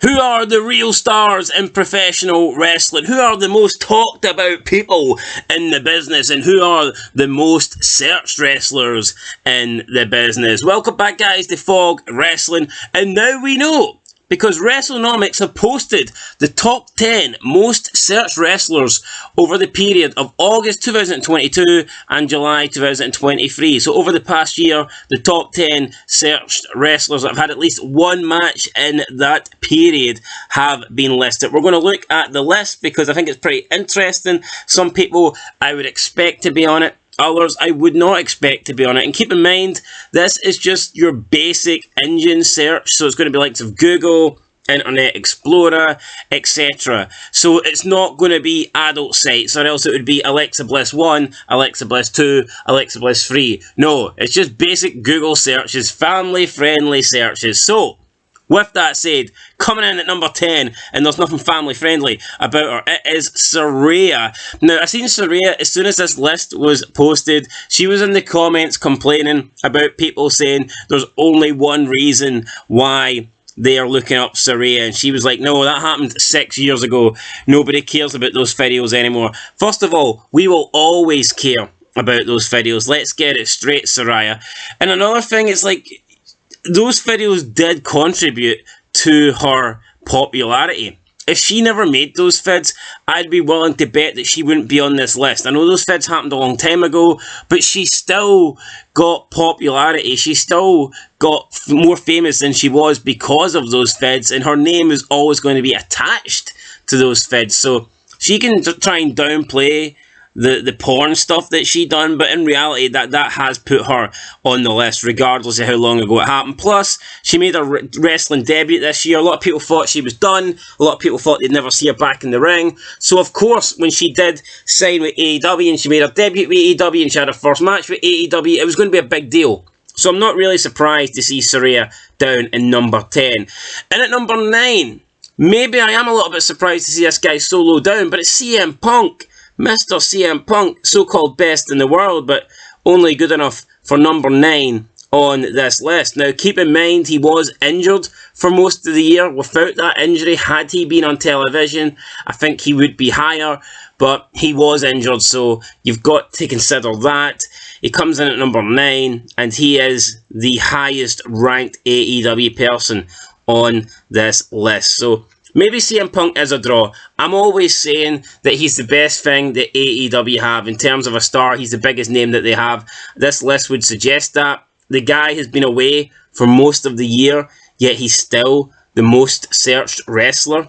Who are the real stars in professional wrestling? Who are the most talked about people in the business? And who are the most searched wrestlers in the business? Welcome back, guys, to Fog Wrestling. And now we know, because WrestleNomics have posted the top 10 most searched wrestlers over the period of August 2022 and July 2023. So over the past year, the top 10 searched wrestlers that have had at least one match in that period have been listed. We're going to look at the list because I think it's pretty interesting. Some people I would expect to be on it. Others I would not expect to be on it. And keep in mind, this is just your basic engine search. So it's going to be likes of Google, Internet Explorer, etc. So it's not going to be adult sites, or else it would be Alexa Bliss 1, Alexa Bliss 2, Alexa Bliss 3. No, it's just basic Google searches, family-friendly searches. So, with that said, coming in at number 10, and there's nothing family friendly about her, it is Saraya. Now, I seen Saraya as soon as this list was posted. She was in the comments complaining about people saying there's only one reason why they are looking up Saraya, and she was like, no, that happened 6 years ago. Nobody cares about those videos anymore. First of all, we will always care about those videos. Let's get it straight, Saraya. And another thing, it's like, those videos did contribute to her popularity. If she never made those vids, I'd be willing to bet that she wouldn't be on this list. I know those vids happened a long time ago, but she still got popularity. She still got more famous than she was because of those vids, and her name is always going to be attached to those vids. So she can try and downplay the porn stuff that she done, but in reality that has put her on the list regardless of how long ago it happened. Plus, she made her wrestling debut this year. A lot of people thought she was done. A lot of people thought they'd never see her back in the ring. So of course, when she did sign with AEW and she made her debut with AEW and she had her first match with AEW, it was going to be a big deal. So I'm not really surprised to see Saraya down in number 10. And at number 9, maybe I am a little bit surprised to see this guy so low down, but it's CM Punk. Mr. CM Punk, so-called best in the world, but only good enough for number 9 on this list. Now, keep in mind, he was injured for most of the year. Without that injury, had he been on television, I think he would be higher, but he was injured, so you've got to consider that. He comes in at number 9, and he is the highest ranked AEW person on this list. So, maybe CM Punk is a draw. I'm always saying that he's the best thing that AEW have. In terms of a star, he's the biggest name that they have. This list would suggest that. The guy has been away for most of the year, yet he's still the most searched wrestler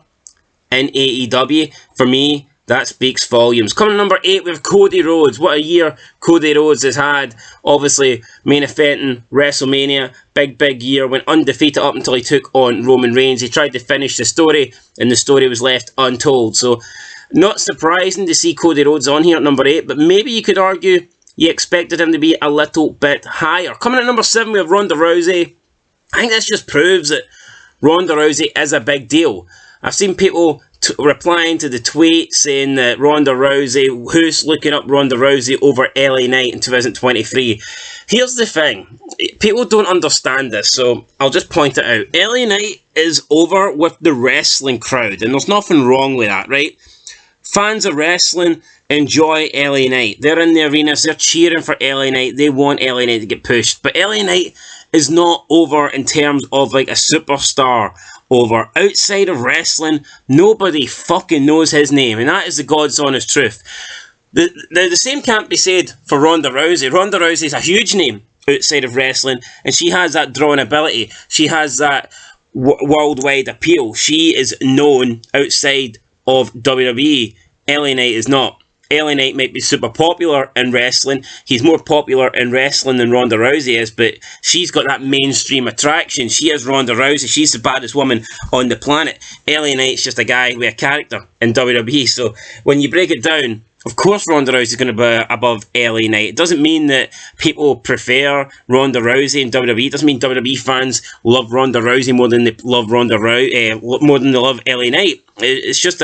in AEW. For me, that speaks volumes. Coming number 8, we have Cody Rhodes. What a year Cody Rhodes has had. Obviously, main eventing WrestleMania. Big year. Went undefeated up until he took on Roman Reigns. He tried to finish the story, and the story was left untold. So, not surprising to see Cody Rhodes on here at number 8, but maybe you could argue you expected him to be a little bit higher. Coming at number 7, we have Ronda Rousey. I think this just proves that Ronda Rousey is a big deal. I've seen people replying to the tweet saying that Ronda Rousey, who's looking up Ronda Rousey over LA Knight in 2023? Here's the thing. People don't understand this, so I'll just point it out. LA Knight is over with the wrestling crowd, and there's nothing wrong with that, right? Fans of wrestling enjoy LA Knight. They're in the arenas, they're cheering for LA Knight, they want LA Knight to get pushed. But LA Knight is not over in terms of like a superstar over. Outside of wrestling, nobody fucking knows his name, and that is the God's honest truth. The same can't be said for Ronda Rousey. Ronda Rousey is a huge name outside of wrestling, and she has that drawing ability. She has that worldwide appeal. She is known outside of WWE. LA Knight is not. LA Knight might be super popular in wrestling. He's more popular in wrestling than Ronda Rousey is, but she's got that mainstream attraction. She is Ronda Rousey. She's the baddest woman on the planet. LA Knight's just a guy with a character in WWE. So when you break it down, of course Ronda Rousey is going to be above LA Knight. It doesn't mean that people prefer Ronda Rousey in WWE. It doesn't mean WWE fans love Ronda Rousey more than they love more than they love LA Knight. It's just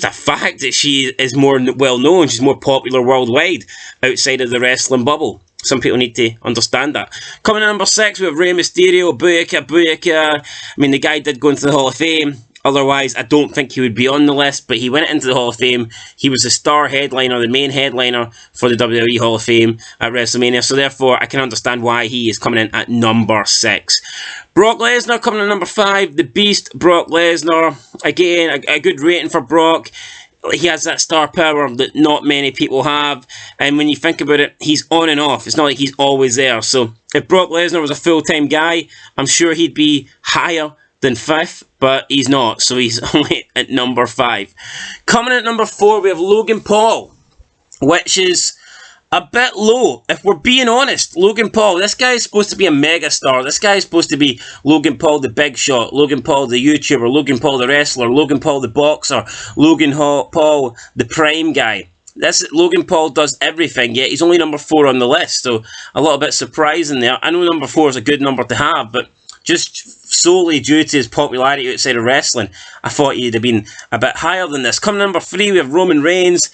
a fact that she is more well known. She's more popular worldwide outside of the wrestling bubble. Some people need to understand that. Coming in number 6, we have Rey Mysterio. Booyaka, booyaka. I mean, the guy did go into the Hall of Fame. Otherwise, I don't think he would be on the list, but he went into the Hall of Fame. He was the star headliner, the main headliner for the WWE Hall of Fame at WrestleMania, so therefore I can understand why he is coming in at number 6. Brock Lesnar coming in at number 5, the Beast, Brock Lesnar. Again, a good rating for Brock. He has that star power that not many people have, and when you think about it, he's on and off. It's not like he's always there. So if Brock Lesnar was a full-time guy, I'm sure he'd be higher than 5th, but he's not, so he's only at number 5. Coming in at number 4, we have Logan Paul, which is a bit low, if we're being honest. Logan Paul, this guy is supposed to be a megastar. This guy is supposed to be Logan Paul the Big Shot, Logan Paul the YouTuber, Logan Paul the wrestler, Logan Paul the boxer, Logan Paul the prime guy. Logan Paul does everything, yet he's only number 4 on the list, so a little bit surprising there. I know number 4 is a good number to have, but just solely due to his popularity outside of wrestling, I thought he'd have been a bit higher than this. Coming number 3, we have Roman Reigns,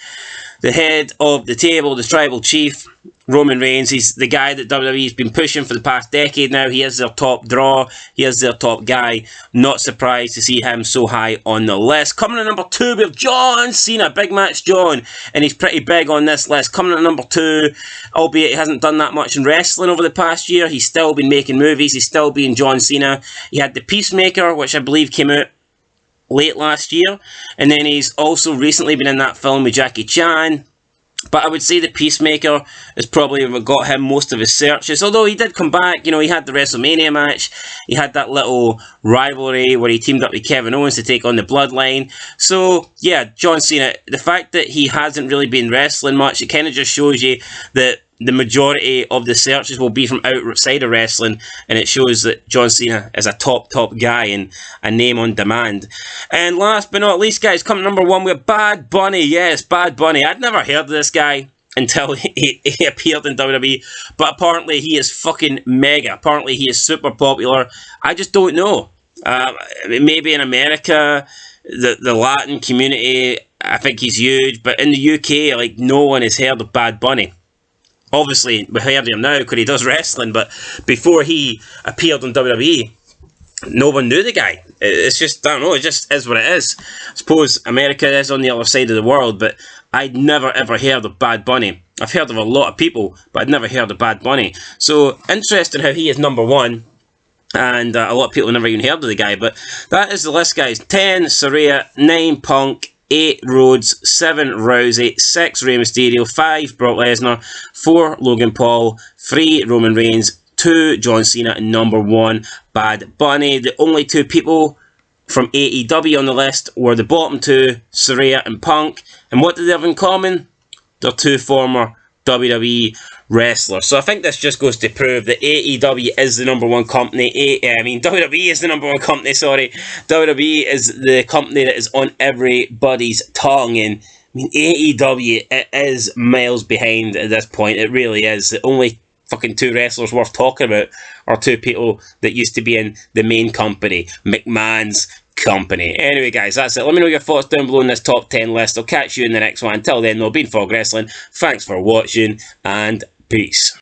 the head of the table, the tribal chief. Roman Reigns, he's the guy that WWE's been pushing for the past decade now. He is their top draw. He is their top guy. Not surprised to see him so high on the list. Coming in number 2, we have John Cena, Big Match John, and he's pretty big on this list. Coming in number 2, albeit he hasn't done that much in wrestling over the past year, he's still been making movies. He's still being John Cena. He had The Peacemaker, which I believe came out late last year, and then he's also recently been in that film with Jackie Chan. But I would say The Peacemaker is probably what got him most of his searches. Although he did come back, you know, he had the WrestleMania match. He had that little rivalry where he teamed up with Kevin Owens to take on the Bloodline. So, yeah, John Cena, the fact that he hasn't really been wrestling much, it kind of just shows you that the majority of the searches will be from outside of wrestling, and it shows that John Cena is a top guy and a name on demand. And last but not least, guys, coming number 1, we have Bad Bunny. Yes, Bad Bunny. I'd never heard of this guy until he appeared in WWE, but apparently he is fucking mega. Apparently he is super popular. I just don't know. Maybe in America, the Latin community, I think he's huge, but in the UK, like, no one has heard of Bad Bunny. Obviously, we heard of him now because he does wrestling, but before he appeared on WWE, no one knew the guy. It's just, I don't know, it just is what it is. I suppose America is on the other side of the world, but I'd never ever heard of Bad Bunny. I've heard of a lot of people, but I'd never heard of Bad Bunny. So, interesting how he is number 1, and a lot of people have never even heard of the guy, but that is the list, guys. 10, Saraya, 9, Punk, 8, Rhodes, 7, Rousey, 6, Rey Mysterio, 5, Brock Lesnar, 4, Logan Paul, 3, Roman Reigns, 2, John Cena, and number 1, Bad Bunny. The only 2 people from AEW on the list were the bottom 2, Saraya and Punk. And what do they have in common? They're 2 former WWE wrestlers. So I think this just goes to prove that AEW is the number 1 company. WWE is the number 1 company, sorry. WWE is the company that is on everybody's tongue. And I mean, AEW, it is miles behind at this point. It really is. The only fucking 2 wrestlers worth talking about are 2 people that used to be in the main company, McMahon's company. Anyway, guys, that's it. Let me know your thoughts down below in this top 10 list. I'll catch you in the next one. Until then, though, been Fog Wrestling. Thanks for watching, and peace.